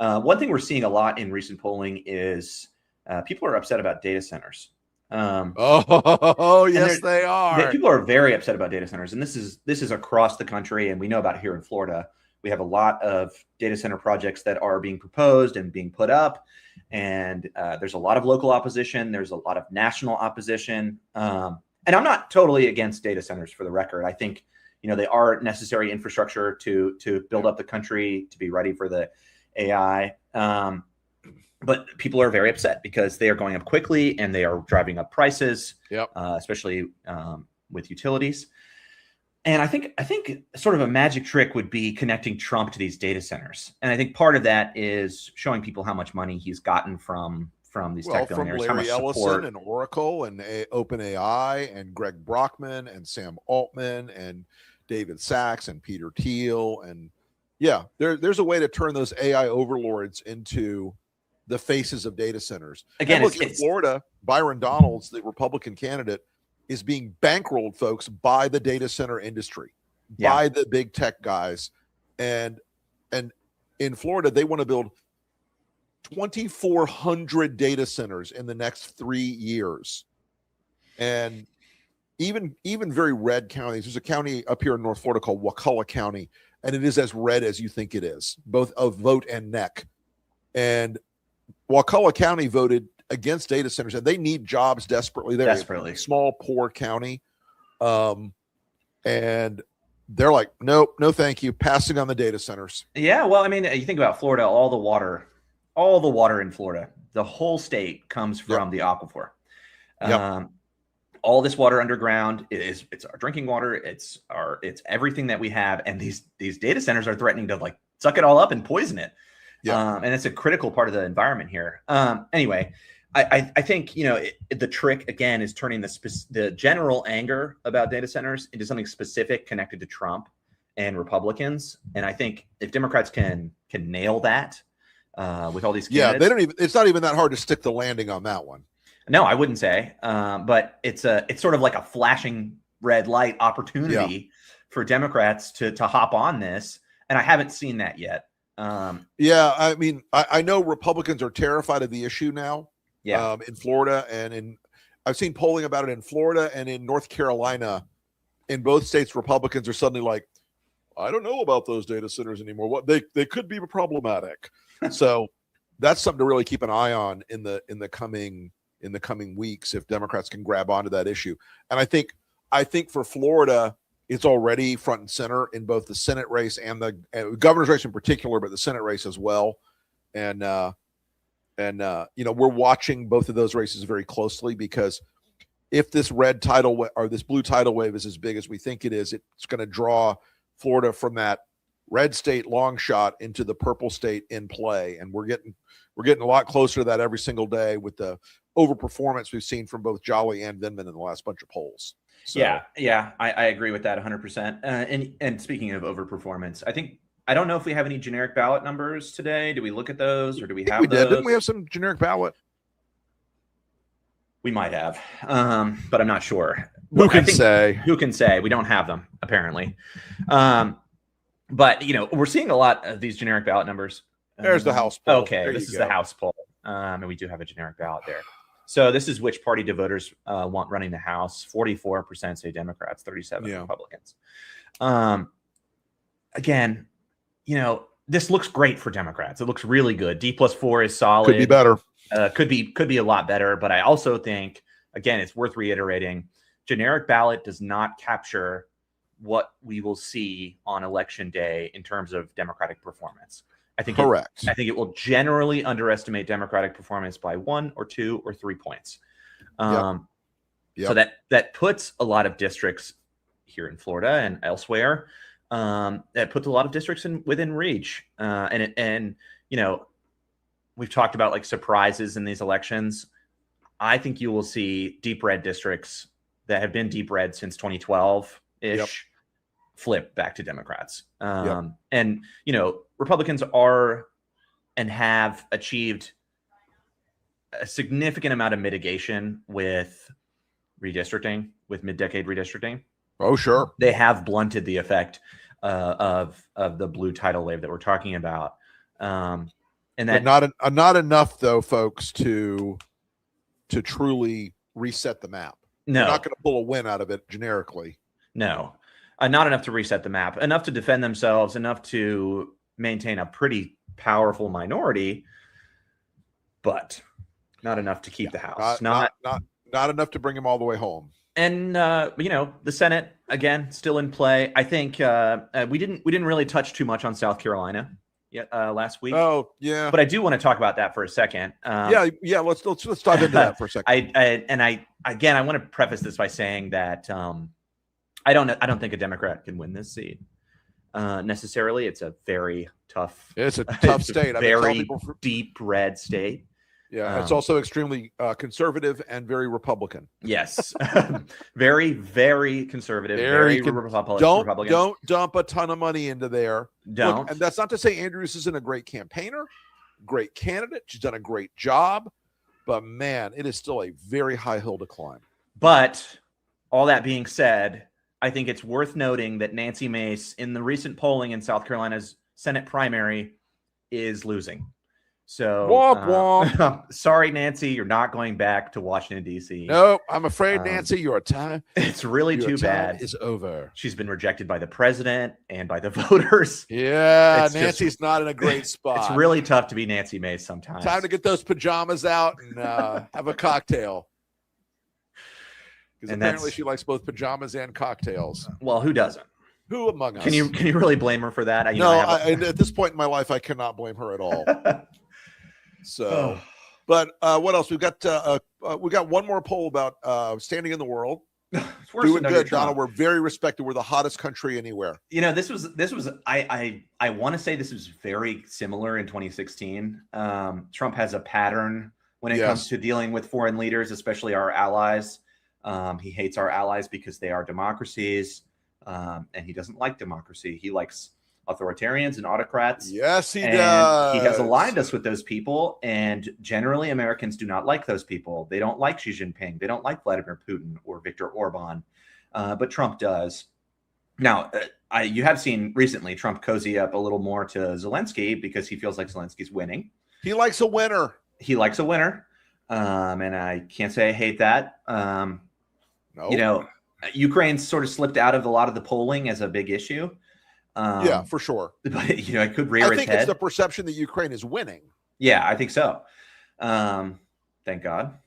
One thing we're seeing a lot in recent polling is people are upset about data centers. Yes, they are. People are very upset about data centers, and this is across the country, and we know about it here in Florida. We have a lot of data center projects that are being proposed and being put up, and there's a lot of local opposition. There's a lot of national opposition, and I'm not totally against data centers, for the record. I think they are necessary infrastructure to build up the country to be ready for the AI. But people are very upset because they are going up quickly and they are driving up prices, especially with utilities. And I think sort of a magic trick would be connecting Trump to these data centers. And I think part of that is showing people how much money he's gotten from these tech billionaires, from Larry Ellison and Oracle and OpenAI and Greg Brockman and Sam Altman and David Sachs and Peter Thiel. And there's a way to turn those AI overlords into the faces of data centers. Again, look, in Florida, Byron Donalds, the Republican candidate, is being bankrolled, folks, by the data center industry, by the big tech guys. And in Florida, they want to build 2,400 data centers in the next 3 years. And even very red counties, there's a county up here in North Florida called Wakulla County, and it is as red as you think it is, both of vote and neck. And Wakulla County voted against data centers, and they need jobs desperately. They're a small, poor county. And they're like, nope, no thank you, passing on the data centers. Yeah, well, I mean, you think about Florida, all the water in Florida, the whole state comes from the aquifer. All this water underground it's our drinking water, it's everything that we have, and these data centers are threatening to like suck it all up and poison it. And it's a critical part of the environment here. Anyway, I think the trick again is turning the general anger about data centers into something specific connected to Trump and Republicans. And I think if Democrats can nail that with all these candidates, they don't even. It's not even that hard to stick the landing on that one. No, I wouldn't say. But it's sort of like a flashing red light opportunity for Democrats to hop on this, and I haven't seen that yet. I mean, I know Republicans are terrified of the issue now. In Florida, and I've seen polling about it in Florida and in North Carolina. In both states, Republicans are suddenly like, I don't know about those data centers anymore. What they could be problematic. So that's something to really keep an eye on in the coming weeks if Democrats can grab onto that issue. And I think for Florida, it's already front and center in both the Senate race and the governor's race in particular, but the Senate race as well. And we're watching both of those races very closely, because if this red tidal or this blue tidal wave is as big as we think it is, it's going to draw Florida from that red state long shot into the purple state in play. And we're getting a lot closer to that every single day with the overperformance we've seen from both Jolly and Vindman in the last bunch of polls. So, I agree with that 100%. And speaking of overperformance, I don't know if we have any generic ballot numbers today. Do we look at those, or do we have those? Didn't we have some generic ballot? We might have, but I'm not sure. Who can say? Who can say? We don't have them, apparently. But, we're seeing a lot of these generic ballot numbers. There's the House poll. Okay, this is the House poll. And we do have a generic ballot there. So this is which party do voters want running the House. 44% say Democrats, 37% Republicans. Again, this looks great for Democrats. It looks really good. D+4 is solid. Could be better. Could be a lot better. But I also think, again, it's worth reiterating, generic ballot does not capture what we will see on election day in terms of Democratic performance. I think correct. I think it will generally underestimate Democratic performance by 1 or 2 or 3 points. So that puts a lot of districts here in Florida and elsewhere. That puts a lot of districts within reach. And we've talked about like surprises in these elections. I think you will see deep red districts that have been deep red since 2012-ish flip back to Democrats. And, Republicans are and have achieved a significant amount of mitigation with redistricting, with mid-decade redistricting. Oh, sure. They have blunted the effect of the blue tidal wave that we're talking about. And but not enough though, folks, to truly reset the map. No, they're not going to pull a win out of it generically. No, not enough to reset the map, enough to defend themselves, enough to maintain a pretty powerful minority, but not enough to keep the House. Not enough to bring him all the way home. And the Senate again still in play. I think we didn't really touch too much on South Carolina yet last week. Oh yeah, but I do want to talk about that for a second. Yeah. Let's dive into that for a second. I want to preface this by saying that I don't think a Democrat can win this seat necessarily. It's a very tough. It's a tough state. Very deep red state. Yeah, it's also extremely conservative and very Republican. Yes, very, very conservative. Very Republican. Don't dump a ton of money into there. Don't. Look, and that's not to say Andrews isn't a great campaigner, great candidate. She's done a great job, but man, it is still a very high hill to climb. But all that being said, I think it's worth noting that Nancy Mace, in the recent polling in South Carolina's Senate primary, is losing. So, sorry, Nancy, you're not going back to Washington, D.C. No, I'm afraid, Nancy, your time. It's really too bad. Is over. She's been rejected by the president and by the voters. Yeah, Nancy's not in a great spot. It's really tough to be Nancy Mace sometimes. Time to get those pajamas out and have a cocktail. Because apparently she likes both pajamas and cocktails. Well, who doesn't? Who among us? Can you really blame her for that? At this point in my life, I cannot blame her at all. So, but what else? We got one more poll about standing in the world. Doing good, Donald. We're very respected. We're the hottest country anywhere. This was I want to say this was very similar in 2016. Trump has a pattern when it comes to dealing with foreign leaders, especially our allies. He hates our allies because they are democracies, and he doesn't like democracy. He likes authoritarians and autocrats. Yes, he does. He has aligned us with those people, and generally Americans do not like those people. They don't like Xi Jinping. They don't like Vladimir Putin or Viktor Orban, but Trump does. Now, you have seen recently Trump cozy up a little more to Zelensky because he feels like Zelensky's winning. He likes a winner. And I can't say I hate that. No. Ukraine's sort of slipped out of a lot of the polling as a big issue. Yeah, for sure. But it could rear its head. I think it's the perception that Ukraine is winning. Yeah, I think so. Thank God.